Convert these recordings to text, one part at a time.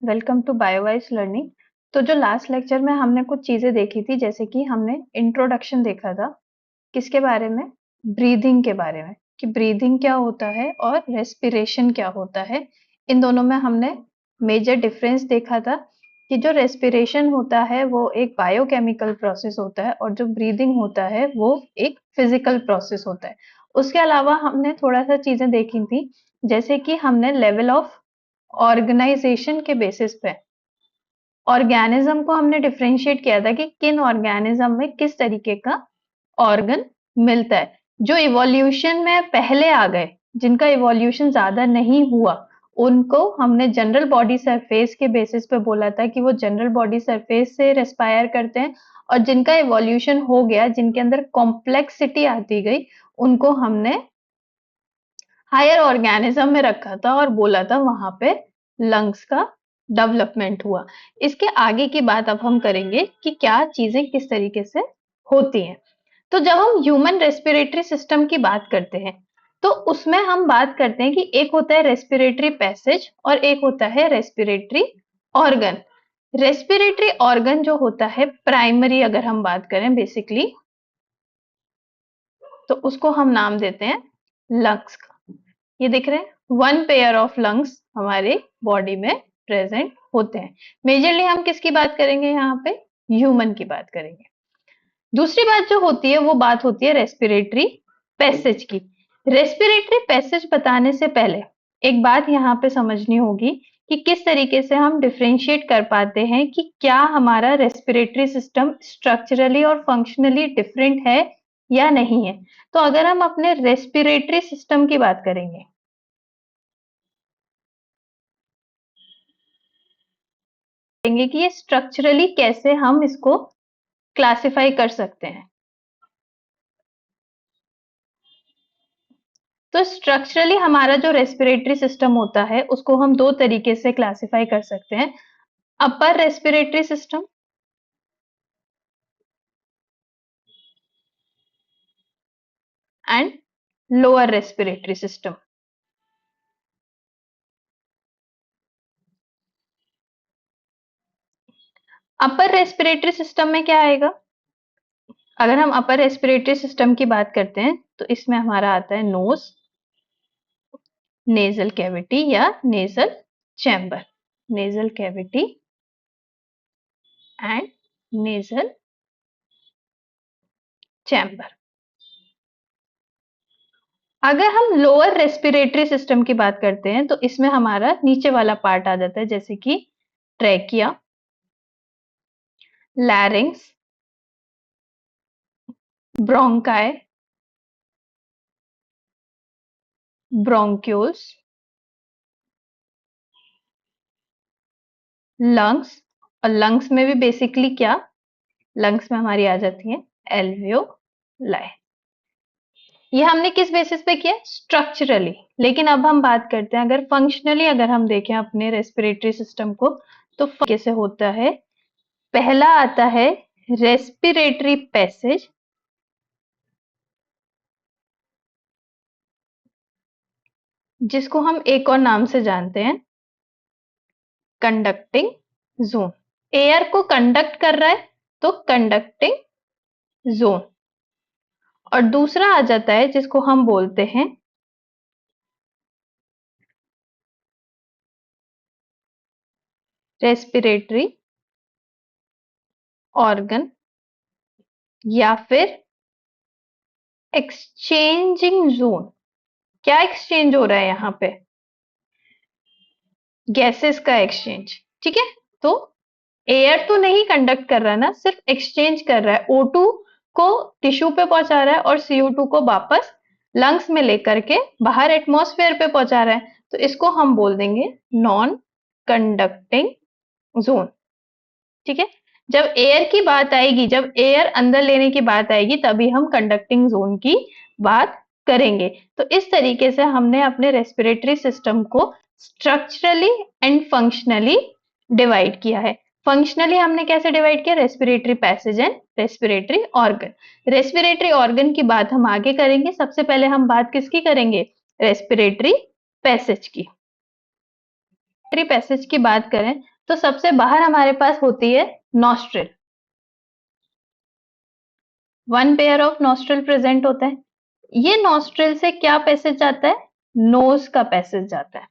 Welcome to बायोवाइज learning. तो जो last lecture में हमने कुछ चीजें देखी थी, जैसे कि हमने इंट्रोडक्शन देखा था किसके बारे में, ब्रीदिंग के बारे में, कि ब्रीदिंग क्या होता है और रेस्पिरेशन क्या होता है। इन दोनों में हमने मेजर डिफरेंस देखा था कि जो रेस्पिरेशन होता है वो एक बायोकेमिकल प्रोसेस होता है और जो ब्रीदिंग होता है वो एक फिजिकल प्रोसेस होता है। उसके अलावा हमने थोड़ा सा चीजें देखी थी, जैसे कि हमने लेवल ऑफ ऑर्गेनाइजेशन के बेसिस पे ऑर्गेनिज्म को हमने डिफरेंशिएट किया था कि किन ऑर्गेनिज्म में किस तरीके का ऑर्गन मिलता है। जो इवोल्यूशन में पहले आ गए, जिनका इवोल्यूशन ज्यादा नहीं हुआ, उनको हमने जनरल बॉडी सरफेस के बेसिस पे बोला था कि वो जनरल बॉडी सरफेस से रेस्पायर करते हैं। और जिनका इवोल्यूशन हो गया, जिनके अंदर कॉम्प्लेक्सिटी आती गई, उनको हमने हायर ऑर्गेनिज्म में रखा था और बोला था वहां पे लंग्स का डेवलपमेंट हुआ। इसके आगे की बात अब हम करेंगे कि क्या चीजें किस तरीके से होती हैं। तो जब हम ह्यूमन रेस्पिरेटरी सिस्टम की बात करते हैं, तो उसमें हम बात करते हैं कि एक होता है रेस्पिरेटरी पैसेज और एक होता है रेस्पिरेटरी ऑर्गन। रेस्पिरेटरी ऑर्गन जो होता है प्राइमरी, अगर हम बात करें बेसिकली, तो उसको हम नाम देते हैं लंग्स का। ये दिख रहे हैं, वन पेयर ऑफ लंग्स हमारे बॉडी में प्रेजेंट होते हैं। मेजरली हम किसकी बात करेंगे, यहाँ पे ह्यूमन की बात करेंगे। दूसरी बात जो होती है वो बात होती है रेस्पिरेटरी पैसेज की। रेस्पिरेटरी पैसेज बताने से पहले एक बात यहाँ पे समझनी होगी कि किस तरीके से हम डिफरेंशिएट कर पाते हैं कि क्या हमारा रेस्पिरेटरी सिस्टम स्ट्रक्चरली और फंक्शनली डिफरेंट है या नहीं है। तो अगर हम अपने रेस्पिरेटरी सिस्टम की बात करेंगे कि ये स्ट्रक्चरली कैसे हम इसको क्लासिफाई कर सकते हैं। तो स्ट्रक्चरली हमारा जो रेस्पिरेटरी सिस्टम होता है उसको हम दो तरीके से क्लासिफाई कर सकते हैं, upper respiratory system and lower respiratory system. Upper respiratory system में क्या आएगा, अगर हम अपर रेस्पिरेटरी सिस्टम की बात करते हैं तो इसमें हमारा आता है नोज, नेजल कैविटी या nasal chamber, nasal cavity and nasal chamber. अगर हम लोअर रेस्पिरेटरी सिस्टम की बात करते हैं तो इसमें हमारा नीचे वाला पार्ट आ जाता है, जैसे कि ट्रैकिया, लैरिंग्स, ब्रोंकाई, ब्रोंक्यूल्स, लंग्स। और लंग्स में भी बेसिकली क्या, लंग्स में हमारी आ जाती है एल्वियोलाई। ये हमने किस बेसिस पे किया, स्ट्रक्चरली। लेकिन अब हम बात करते हैं अगर फंक्शनली, अगर हम देखें अपने रेस्पिरेटरी सिस्टम को, तो कैसे होता है। पहला आता है रेस्पिरेटरी पैसेज, जिसको हम एक और नाम से जानते हैं कंडक्टिंग जोन। एयर को कंडक्ट कर रहा है तो कंडक्टिंग जोन। और दूसरा आ जाता है जिसको हम बोलते हैं रेस्पिरेटरी ऑर्गन या फिर एक्सचेंजिंग जोन। क्या एक्सचेंज हो रहा है यहाँ पे, गैसेस का एक्सचेंज। ठीक है, तो एयर तो नहीं कंडक्ट कर रहा ना, सिर्फ एक्सचेंज कर रहा है। O2 को टिश्यू पे पहुंचा रहा है और CO2 को वापस लंग्स में लेकर के बाहर एटमॉस्फेयर पे पहुंचा रहा है। तो इसको हम बोल देंगे नॉन कंडक्टिंग जोन। ठीक है, जब एयर की बात आएगी, जब एयर अंदर लेने की बात आएगी, तभी हम कंडक्टिंग जोन की बात करेंगे। तो इस तरीके से हमने अपने रेस्पिरेटरी सिस्टम को स्ट्रक्चरली एंड फंक्शनली डिवाइड किया है। फंक्शनली हमने कैसे डिवाइड किया, respiratory passage and respiratory organ. Respiratory organ की बात हम आगे करेंगे, सबसे पहले हम बात किसकी करेंगे, रेस्पिरेटरी पैसेज की। रेस्पिरेटरी पैसेज की बात करें तो सबसे बाहर हमारे पास होती है nostril. One pair of nostril present होता है। ये नॉस्ट्रिल से क्या पैसेज जाता है? नोज का पैसेज जाता है।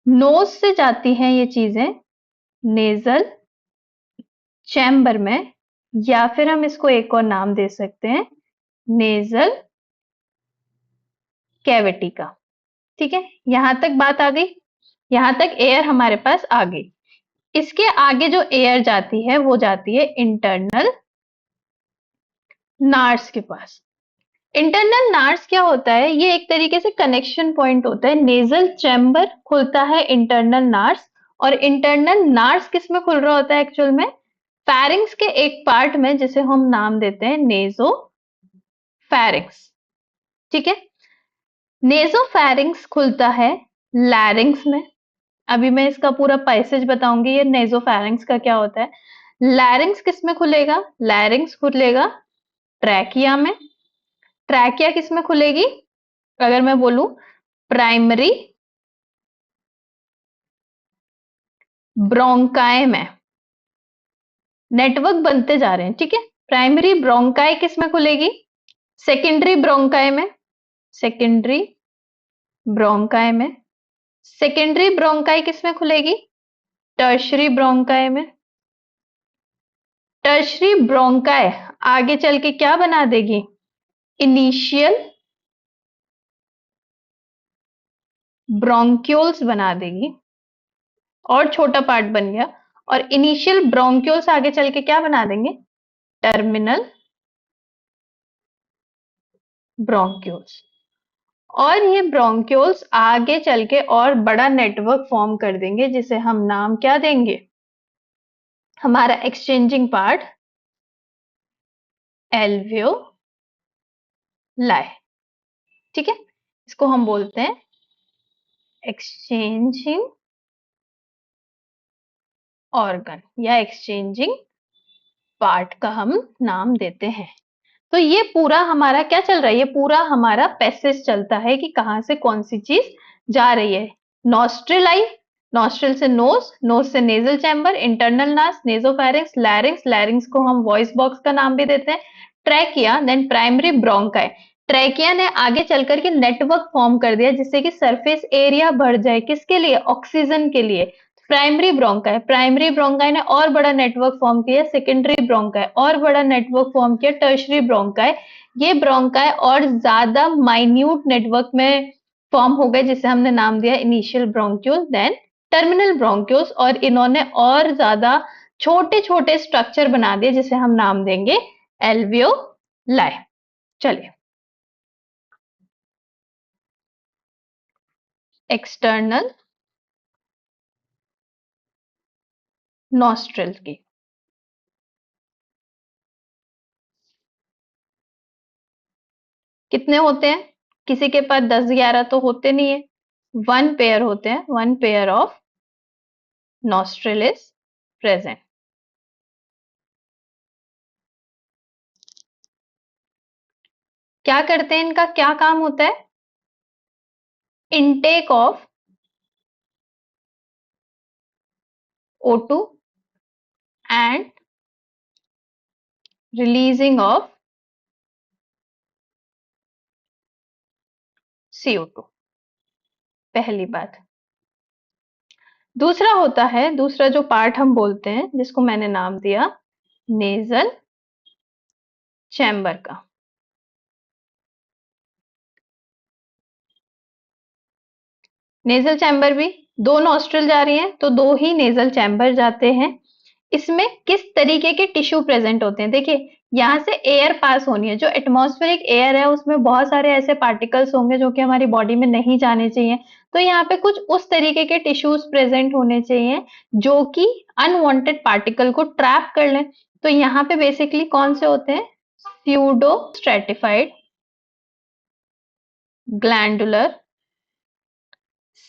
नोज से जाती हैं ये चीजें नेजल चैम्बर में, या फिर हम इसको एक और नाम दे सकते हैं, नेजल कैविटी का। ठीक है, यहां तक बात आ गई। यहां तक एयर हमारे पास आ गई। इसके आगे जो एयर जाती है वो जाती है इंटरनल नार्स के पास। इंटरनल नार्स क्या होता है? ये एक तरीके से कनेक्शन पॉइंट होता है। नेजल चैम्बर खुलता है इंटरनल नार्स, और इंटरनल नार्स किस में खुल रहा होता है एक्चुअल में? फैरिंग्स के एक पार्ट में, जिसे हम नाम देते हैं नेजो फैरिंग्स। ठीक है, नेजोफैरिंग्स खुलता है लैरिंग्स में। अभी मैं इसका पूरा पैसेज बताऊंगी, ये नेजोफैरिंग्स का क्या होता है। लैरिंग्स किस में खुलेगा? लैरिंग्स खुलेगा ट्रैकिया में। ट्रैकिया किस में खुलेगी? अगर मैं बोलूं प्राइमरी ब्रोंकाई में। नेटवर्क बनते जा रहे हैं, ठीक है। प्राइमरी ब्रोंकाई किस में खुलेगी? सेकेंडरी ब्रोंकाई में। सेकेंडरी ब्रोंकाई में। सेकेंडरी ब्रोंकाई किस में खुलेगी? टर्शरी ब्रोंकाई में। टर्शरी ब्रोंकाई आगे चल के क्या बना देगी? इनिशियल ब्रोंक्यूल्स बना देगी, और छोटा पार्ट बन गया। और इनिशियल ब्रोंक्यूल्स आगे चल के क्या बना देंगे? Terminal bronchioles. और ये ब्रोंक्यूल्स आगे चल के और बड़ा नेटवर्क फॉर्म कर देंगे, जिसे हम नाम क्या देंगे? हमारा एक्सचेंजिंग पार्ट एल्वियोलाई। ठीक है, इसको हम बोलते हैं एक्सचेंजिंग ऑर्गन या एक्सचेंजिंग पार्ट का हम नाम देते हैं। तो ये पूरा हमारा क्या चल रहा है? ये पूरा हमारा पैसेज चलता है कि कहां से कौन सी चीज जा रही है। नॉस्ट्रिल आई, नॉस्ट्रिल से नोज, नोज से नेजल चैम्बर, इंटरनल नास, नेजोफैरिंक्स, लैरिंग्स, लैरिंग्स को हम वॉइस बॉक्स का नाम भी देते हैं, trachea, then primary bronchi. Trachea ने आगे चल करके नेटवर्क फॉर्म कर दिया, जिससे कि सरफेस एरिया बढ़ जाए, किसके लिए? ऑक्सीजन के लिए। प्राइमरी ब्रोंकाई, प्राइमरी ब्रोंकाई ने और बड़ा नेटवर्क फॉर्म किया। सेकेंडरी ब्रोंकाई और बड़ा नेटवर्क फॉर्म किया। टर्शरी ब्रोंकाई, ये ब्रोंकाई और ज्यादा माइन्यूट नेटवर्क में फॉर्म हो गए, जिसे हमने नाम दिया initial bronchiole, then terminal bronchioles, और इन्होंने और ज्यादा छोटे छोटे स्ट्रक्चर बना दिए, जिसे हम नाम देंगे एल्वियोलाई। चलिए, एक्सटर्नल नॉस्ट्रिल की कितने होते हैं? किसी के पास 10-11 तो होते नहीं है, वन पेयर होते हैं। One pair of nostril is present. क्या करते हैं? इनका क्या काम होता है? Intake of O2 and releasing of CO2, पहली बात। दूसरा होता है, दूसरा जो पार्ट हम बोलते हैं, जिसको मैंने नाम दिया नेजल चैम्बर का। नेजल चैम्बर भी दो नॉस्ट्रिल जा रही हैं, तो दो ही नेजल चैम्बर जाते हैं। इसमें किस तरीके के टिश्यू प्रेजेंट होते हैं? देखिए, यहाँ से एयर पास होनी है। जो एटमॉस्फेरिक एयर है उसमें बहुत सारे ऐसे पार्टिकल्स होंगे जो कि हमारी बॉडी में नहीं जाने चाहिए। तो यहाँ पे कुछ उस तरीके के टिश्यूज प्रेजेंट होने चाहिए जो कि अनवांटेड पार्टिकल को ट्रैप कर लें। तो यहाँ पे बेसिकली कौन से होते हैं? Pseudo stratified glandular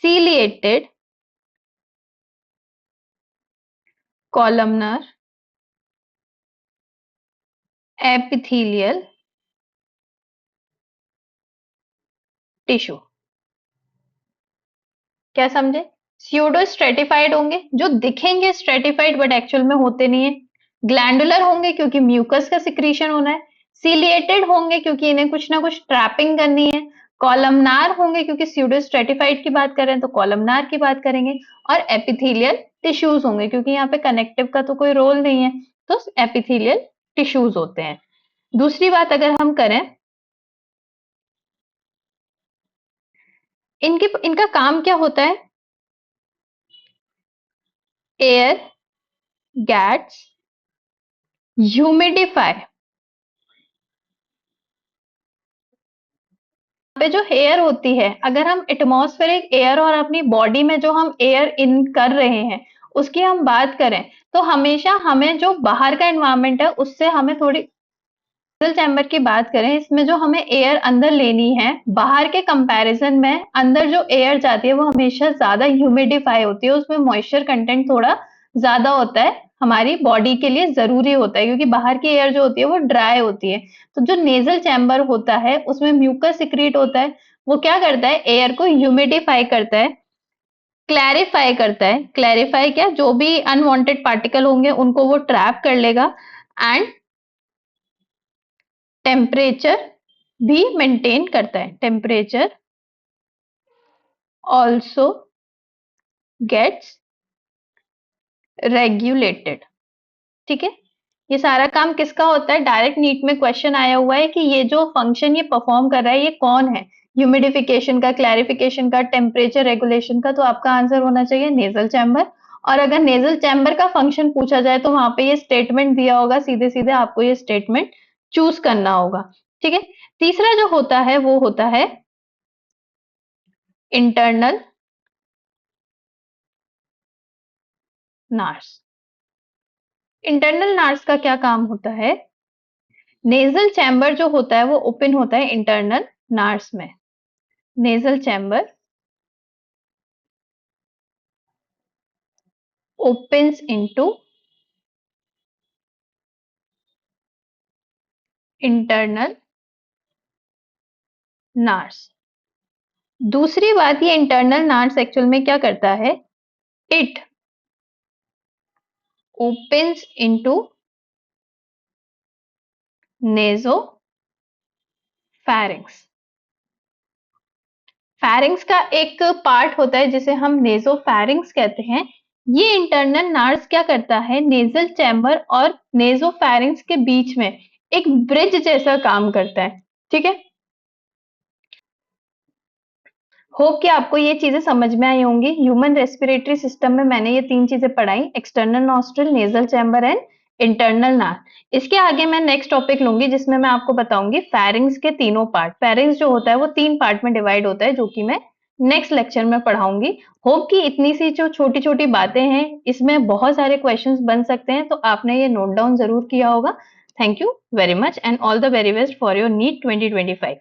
ciliated columnar epithelial tissue. क्या समझे? स्यूडो स्ट्रेटिफाइड होंगे, जो दिखेंगे स्ट्रेटिफाइड बट एक्चुअल में होते नहीं है। ग्लैंडुलर होंगे क्योंकि म्यूकस का सिक्रीशन होना है। सीलिएटेड होंगे क्योंकि इन्हें कुछ ना कुछ ट्रैपिंग करनी है। कॉलमनार होंगे क्योंकि स्यूडो स्ट्रेटिफाइड की बात कर रहे हैं तो कॉलमनार की बात करेंगे। और एपिथेलियल टिश्यूज होंगे क्योंकि यहाँ पे कनेक्टिव का तो कोई रोल नहीं है, तो एपिथेलियल टिश्यूज होते हैं। दूसरी बात अगर हम करें, इनका काम क्या होता है? एयर गैट्स ह्यूमिडिफाई पे जो एयर होती है, अगर हम एटमॉस्फेरिक एयर और अपनी बॉडी में जो हम एयर इन कर रहे हैं उसकी हम बात करें, तो हमेशा हमें जो बाहर का एनवायरनमेंट है उससे हमें थोड़ी, नेजल चैम्बर की बात करें, इसमें जो हमें एयर अंदर लेनी है बाहर के कंपैरिजन में अंदर जो एयर जाती है वो हमेशा ज्यादा ह्यूमिडिफाई होती है, उसमें मॉइस्चर कंटेंट थोड़ा ज्यादा होता है, हमारी बॉडी के लिए जरूरी होता है क्योंकि बाहर की एयर जो होती है वो ड्राई होती है। तो जो नेजल चैम्बर होता है उसमें म्यूकस सिक्रीट होता है, वो क्या करता है? एयर को ह्यूमिडिफाई करता है, क्लैरिफाई करता है। क्लैरिफाई क्या, जो भी अनवांटेड पार्टिकल होंगे उनको वो ट्रैप कर लेगा, एंड टेम्परेचर भी मेंटेन करता है। Temperature also gets regulated. ठीक है, ये सारा काम किसका होता है? डायरेक्ट नीट में क्वेश्चन आया हुआ है कि ये जो फंक्शन ये परफॉर्म कर रहा है ये कौन है? ह्यूमिडिफिकेशन का, क्लैरिफिकेशन का, टेम्परेचर रेगुलेशन का, तो आपका आंसर होना चाहिए नेजल चैम्बर। और अगर नेजल चैम्बर का फंक्शन पूछा जाए तो वहां पे ये स्टेटमेंट दिया होगा, सीधे सीधे आपको ये स्टेटमेंट चूज करना होगा। ठीक है, तीसरा जो होता है वो होता है इंटरनल नार्स। इंटरनल नार्स का क्या काम होता है? नेजल चैम्बर जो होता है वो ओपन होता है इंटरनल नार्स में। Nasal chamber opens into internal nurse. दूसरी बात, ये इंटरनल नार्स एक्चुअल में क्या करता है? It opens into नेजोफैरिंक्स। फैरिंक्स का एक पार्ट होता है जिसे हम नेजोफैरिंक्स कहते हैं। ये इंटरनल नार्स क्या करता है? नेजल चैम्बर और नेजोफैरिंक्स के बीच में एक ब्रिज जैसा काम करता है। ठीक है, होप कि आपको ये चीजें समझ में आई होंगी। ह्यूमन रेस्पिरेटरी सिस्टम में मैंने ये तीन चीजें पढ़ाई, external nostril, nasal chamber and internal नार। इसके आगे मैं नेक्स्ट टॉपिक लूंगी जिसमें मैं आपको बताऊंगी फेरिंग्स के तीनों पार्ट। फेरिंग्स जो होता है वो तीन पार्ट में डिवाइड होता है, जो कि मैं नेक्स्ट लेक्चर में पढ़ाऊंगी। होप कि इतनी सी जो छोटी छोटी बातें हैं इसमें बहुत सारे क्वेश्चंस बन सकते हैं, तो आपने ये नोट डाउन जरूर किया होगा। Thank you very much and all the very best for your NEET 2025।